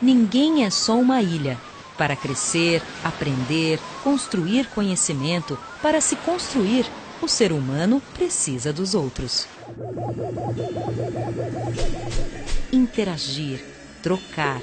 ninguém é só uma ilha. Para crescer, aprender, construir conhecimento, para se construir, o ser humano precisa dos outros. Interagir, trocar,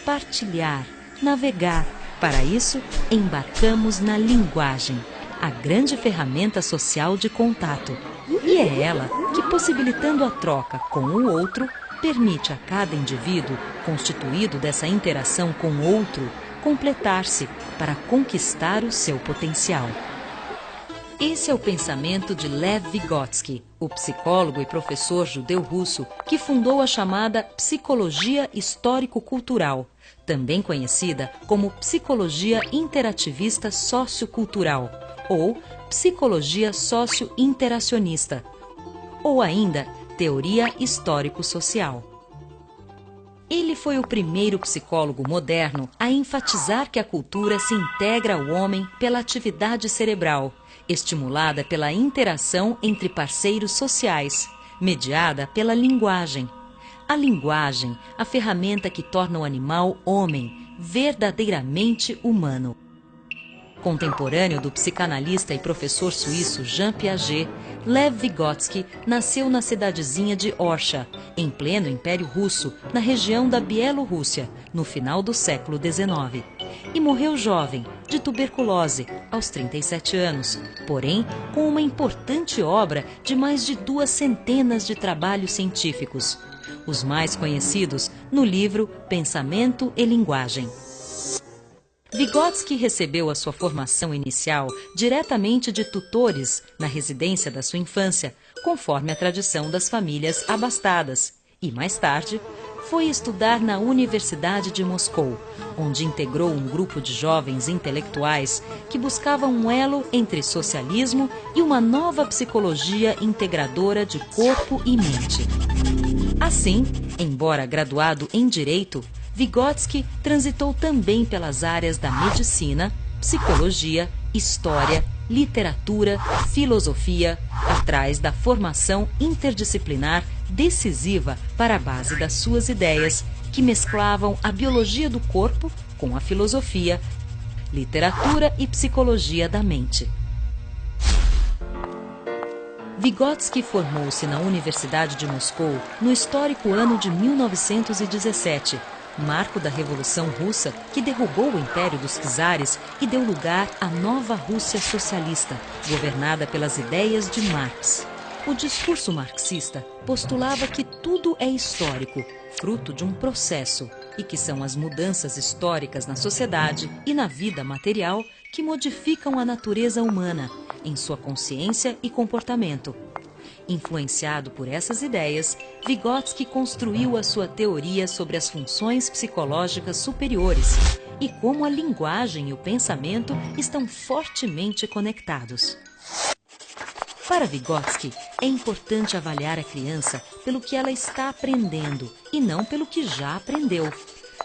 partilhar, navegar. Para isso, embarcamos na linguagem, a grande ferramenta social de contato. E é ela que, possibilitando a troca com o outro, permite a cada indivíduo, constituído dessa interação com o outro, completar-se para conquistar o seu potencial. Esse é o pensamento de Lev Vygotsky, o psicólogo e professor judeu-russo que fundou a chamada psicologia histórico-cultural, também conhecida como psicologia interativista sociocultural, ou psicologia socio-interacionista, ou ainda teoria histórico-social. Ele foi o primeiro psicólogo moderno a enfatizar que a cultura se integra ao homem pela atividade cerebral, estimulada pela interação entre parceiros sociais, mediada pela linguagem. A linguagem, a ferramenta que torna o animal homem, verdadeiramente humano. Contemporâneo do psicanalista e professor suíço Jean Piaget, Lev Vygotsky nasceu na cidadezinha de Orsha, em pleno Império Russo, na região da Bielorrússia, no final do século XIX. E morreu jovem, de tuberculose, aos 37 anos, porém com uma importante obra de mais de 200 de trabalhos científicos. Os mais conhecidos no livro Pensamento e Linguagem. Vygotsky recebeu a sua formação inicial diretamente de tutores na residência da sua infância, conforme a tradição das famílias abastadas, e mais tarde foi estudar na Universidade de Moscou, onde integrou um grupo de jovens intelectuais que buscavam um elo entre socialismo e uma nova psicologia integradora de corpo e mente. Assim, embora graduado em Direito, Vygotsky transitou também pelas áreas da medicina, psicologia, história, literatura, filosofia, atrás da formação interdisciplinar decisiva para a base das suas ideias, que mesclavam a biologia do corpo com a filosofia, literatura e psicologia da mente. Vygotsky formou-se na Universidade de Moscou no histórico ano de 1917, marco da Revolução Russa que derrubou o Império dos Czares e deu lugar à nova Rússia socialista, governada pelas ideias de Marx. O discurso marxista postulava que tudo é histórico, fruto de um processo, e que são as mudanças históricas na sociedade e na vida material que modificam a natureza humana, em sua consciência e comportamento. Influenciado por essas ideias, Vygotsky construiu a sua teoria sobre as funções psicológicas superiores e como a linguagem e o pensamento estão fortemente conectados. Para Vygotsky, é importante avaliar a criança pelo que ela está aprendendo e não pelo que já aprendeu.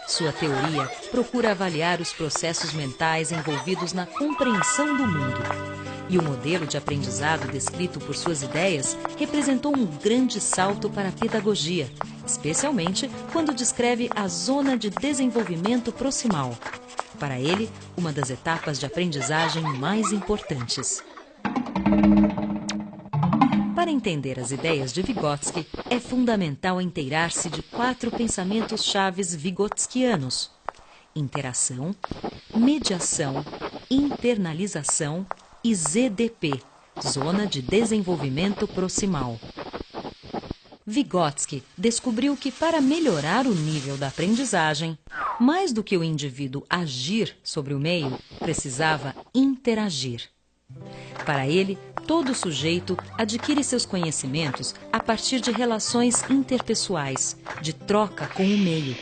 Sua teoria procura avaliar os processos mentais envolvidos na compreensão do mundo. E o modelo de aprendizado descrito por suas ideias representou um grande salto para a pedagogia, especialmente quando descreve a zona de desenvolvimento proximal. Para ele, uma das etapas de aprendizagem mais importantes. Para entender as ideias de Vygotsky, é fundamental inteirar-se de 4 pensamentos chaves vygotskianos: interação, mediação, internalização e ZDP, Zona de Desenvolvimento Proximal. Vygotsky descobriu que para melhorar o nível da aprendizagem, mais do que o indivíduo agir sobre o meio, precisava interagir. Para ele, todo sujeito adquire seus conhecimentos a partir de relações interpessoais, de troca com o meio.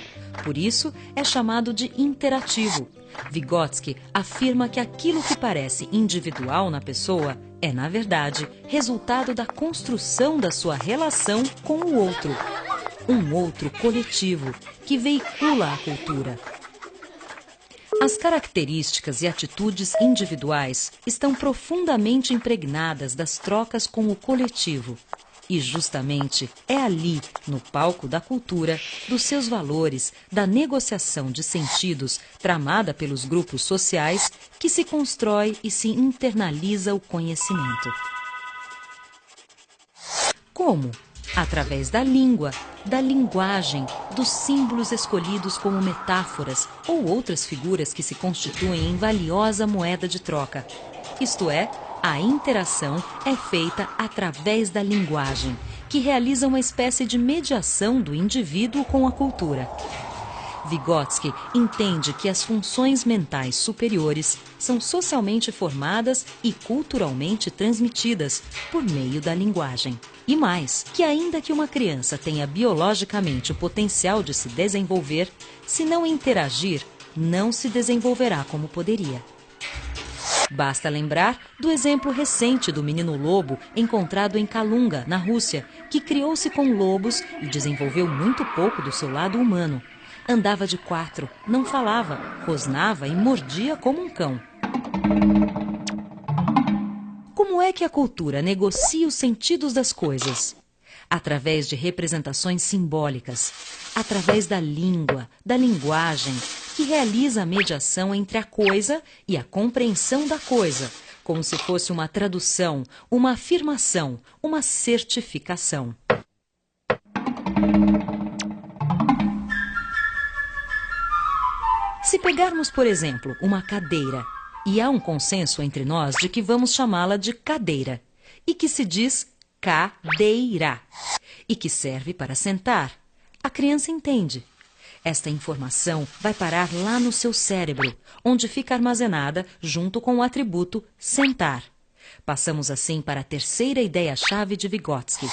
Por isso, é chamado de interativo. Vygotsky afirma que aquilo que parece individual na pessoa é, na verdade, resultado da construção da sua relação com o outro. Um outro coletivo que veicula a cultura. As características e atitudes individuais estão profundamente impregnadas das trocas com o coletivo. E justamente é ali, no palco da cultura, dos seus valores, da negociação de sentidos tramada pelos grupos sociais, que se constrói e se internaliza o conhecimento. Como? Através da língua, da linguagem, dos símbolos escolhidos como metáforas ou outras figuras que se constituem em valiosa moeda de troca. Isto é, a interação é feita através da linguagem, que realiza uma espécie de mediação do indivíduo com a cultura. Vygotsky entende que as funções mentais superiores são socialmente formadas e culturalmente transmitidas por meio da linguagem. E mais, que ainda que uma criança tenha biologicamente o potencial de se desenvolver, se não interagir, não se desenvolverá como poderia. Basta lembrar do exemplo recente do menino lobo encontrado em Kalunga, na Rússia, que criou-se com lobos e desenvolveu muito pouco do seu lado humano. Andava de quatro, não falava, rosnava e mordia como um cão. Como é que a cultura negocia os sentidos das coisas? Através de representações simbólicas, através da língua, da linguagem, que realiza a mediação entre a coisa e a compreensão da coisa, como se fosse uma tradução, uma afirmação, uma certificação. Se pegarmos, por exemplo, uma cadeira, e há um consenso entre nós de que vamos chamá-la de cadeira, e que se diz cadeira, e que serve para sentar, a criança entende. Esta informação vai parar lá no seu cérebro, onde fica armazenada junto com o atributo sentar. Passamos assim para a terceira ideia-chave de Vygotsky,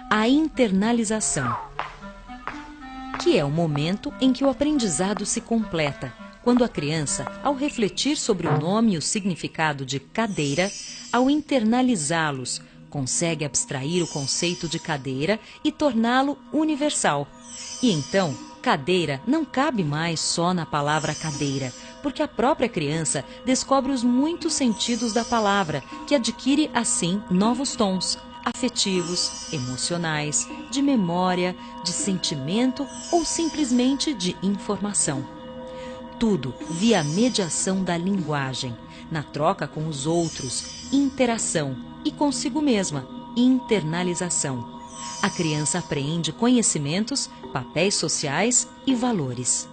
a internalização, que é o momento em que o aprendizado se completa, quando a criança, ao refletir sobre o nome e o significado de cadeira, ao internalizá-los, consegue abstrair o conceito de cadeira e torná-lo universal. E então, cadeira não cabe mais só na palavra cadeira, porque a própria criança descobre os muitos sentidos da palavra, que adquire, assim, novos tons, afetivos, emocionais, de memória, de sentimento ou simplesmente de informação. Tudo via mediação da linguagem, na troca com os outros, interação, e consigo mesma, internalização. A criança apreende conhecimentos, papéis sociais e valores.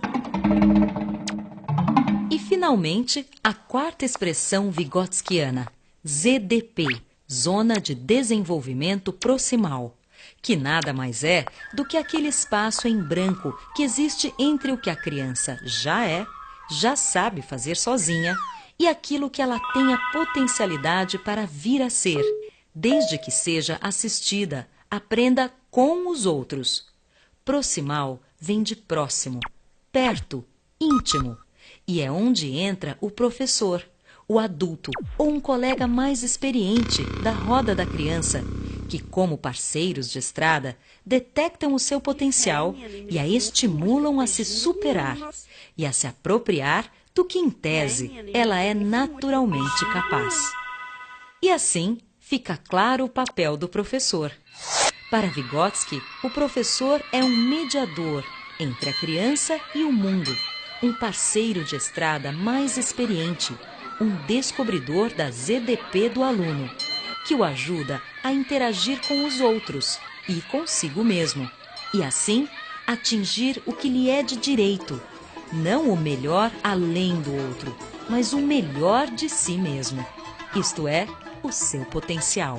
E, finalmente, a quarta expressão vygotskiana, ZDP, Zona de Desenvolvimento Proximal, que nada mais é do que aquele espaço em branco que existe entre o que a criança já é, já sabe fazer sozinha, e aquilo que ela tem a potencialidade para vir a ser, desde que seja assistida, aprenda com os outros. Proximal vem de próximo, perto, íntimo, e é onde entra o professor, o adulto ou um colega mais experiente da roda da criança, que, como parceiros de estrada, detectam o seu potencial e a estimulam a se superar e a se apropriar do que, em tese, ela é naturalmente capaz. E assim fica claro o papel do professor. Para Vygotsky, o professor é um mediador entre a criança e o mundo, um parceiro de estrada mais experiente, um descobridor da ZDP do aluno, que o ajuda a interagir com os outros e consigo mesmo, e assim atingir o que lhe é de direito, não o melhor além do outro, mas o melhor de si mesmo, isto é, o seu potencial.